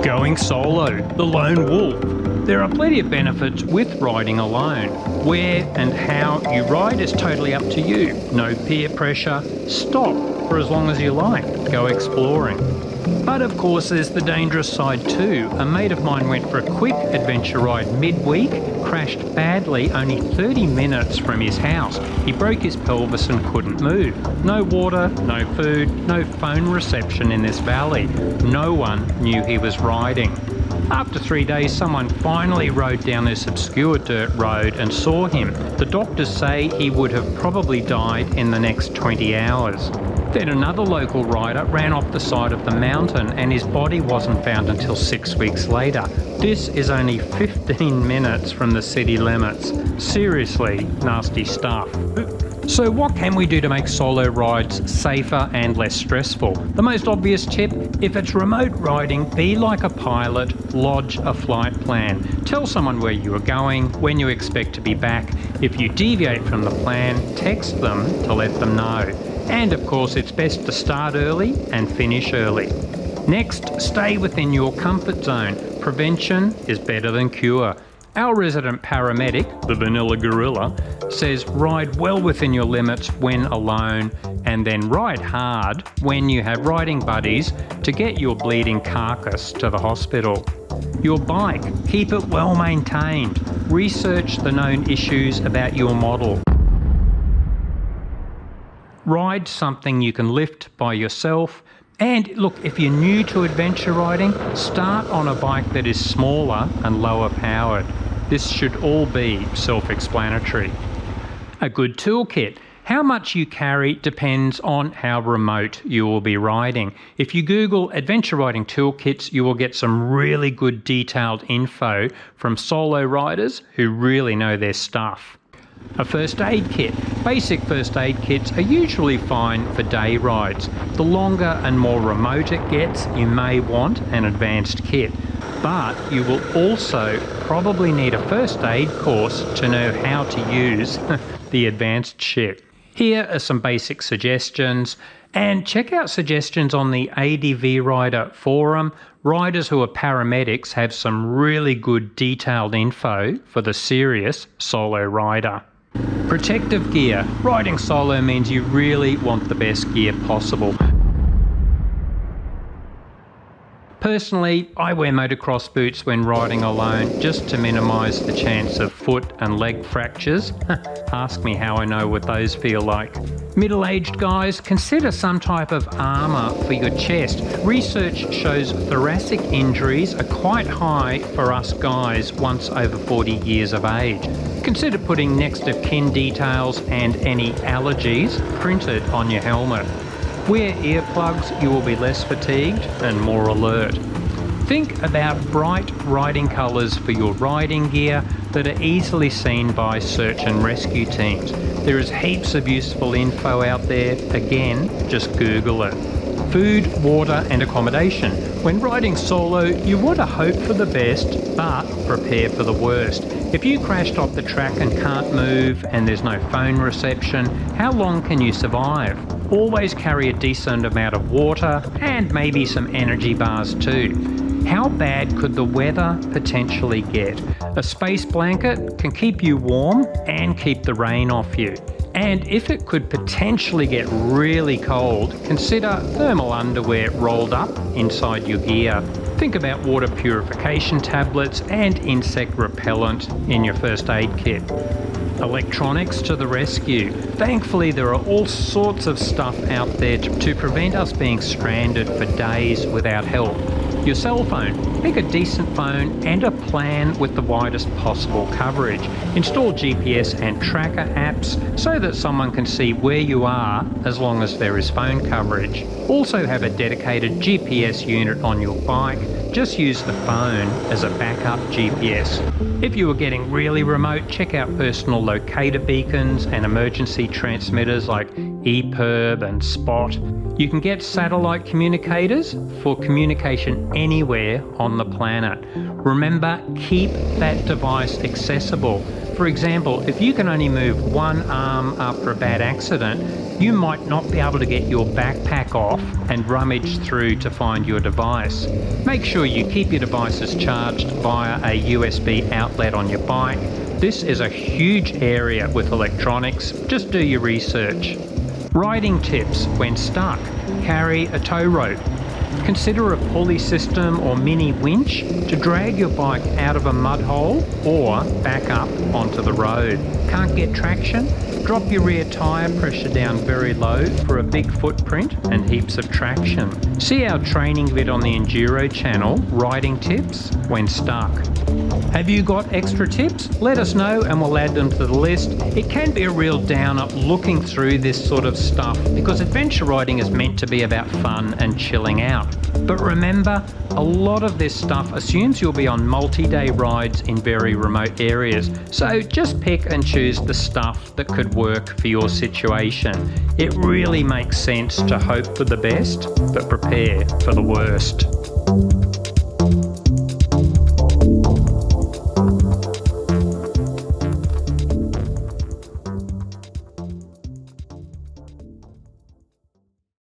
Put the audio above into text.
Going solo, the lone wolf. There are plenty of benefits with riding alone. Where and how you ride is totally up to you. No peer pressure. Stop for as long as you like. Go exploring. But of course there's the dangerous side too. A mate of mine went for a quick adventure ride midweek, crashed badly only 30 minutes from his house. He broke his pelvis and couldn't move. No water, no food, no phone reception in this valley. No one knew he was riding. After 3 days, someone finally rode down this obscure dirt road and saw him. The doctors say he would have probably died in the next 20 hours. Then another local rider ran off the side of the mountain and his body wasn't found until 6 weeks later. This is only 15 minutes from the city limits. Seriously nasty stuff. So what can we do to make solo rides safer and less stressful? The most obvious tip, if it's remote riding, be like a pilot, lodge a flight plan. Tell someone where you are going, when you expect to be back. If you deviate from the plan, text them to let them know. And of course it's best to start early and finish early. Next, stay within your comfort zone. Prevention is better than cure. Our resident paramedic, the Vanilla Gorilla, says ride well within your limits when alone and then ride hard when you have riding buddies to get your bleeding carcass to the hospital. Your bike, keep it well maintained. Research the known issues about your model. Ride something you can lift by yourself. And look, if you're new to adventure riding, start on a bike that is smaller and lower powered. This should all be self-explanatory. A good toolkit. How much you carry depends on how remote you will be riding. If you Google adventure riding toolkits, you will get some really good detailed info from solo riders who really know their stuff. A first aid kit. Basic first aid kits are usually fine for day rides. The longer and more remote it gets, you may want an advanced kit. But you will also probably need a first aid course to know how to use the advanced shit. Here are some basic suggestions, and check out suggestions on the advrider forum. Riders who are paramedics have some really good detailed info for the serious solo rider. Protective gear. Riding solo means you really want the best gear possible. Personally, I wear motocross boots when riding alone just to minimise the chance of foot and leg fractures. Ask me how I know what those feel like. Middle-aged guys, consider some type of armour for your chest. Research shows thoracic injuries are quite high for us guys once over 40 years of age. Consider putting next of kin details and any allergies printed on your helmet. Wear earplugs, you will be less fatigued and more alert. Think about bright riding colours for your riding gear that are easily seen by search and rescue teams. There is heaps of useful info out there. Again, just Google it. Food, water and accommodation. When riding solo, you want to hope for the best, but prepare for the worst. If you crashed off the track and can't move and there's no phone reception, how long can you survive? Always carry a decent amount of water and maybe some energy bars too. How bad could the weather potentially get? A space blanket can keep you warm and keep the rain off you. And if it could potentially get really cold, consider thermal underwear rolled up inside your gear. Think about water purification tablets and insect repellent in your first aid kit. Electronics to the rescue. Thankfully, there are all sorts of stuff out there to prevent us being stranded for days without help. Your cell phone. Pick a decent phone and a plan with the widest possible coverage. Install GPS and tracker apps so that someone can see where you are as long as there is phone coverage. Also have a dedicated GPS unit on your bike. Just use the phone as a backup GPS. If you are getting really remote, check out personal locator beacons and emergency transmitters like EPIRB and SPOT. You can get satellite communicators for communication anywhere on the planet. Remember, keep that device accessible. For example, if you can only move one arm after a bad accident, you might not be able to get your backpack off and rummage through to find your device. Make sure you keep your devices charged via a USB outlet on your bike. This is a huge area with electronics. Just do your research. Riding tips when stuck. Carry a tow rope. Consider a pulley system or mini winch to drag your bike out of a mud hole or back up onto the road. Can't get traction? Drop your rear tyre pressure down very low for a big footprint and heaps of traction. See our training vid on the Enduro channel, Riding Tips when stuck. Have you got extra tips? Let us know and we'll add them to the list. It can be a real downer looking through this sort of stuff because adventure riding is meant to be about fun and chilling out. But remember, a lot of this stuff assumes you'll be on multi-day rides in very remote areas. So just pick and choose the stuff that could work for your situation. It really makes sense to hope for the best, but prepare for the worst.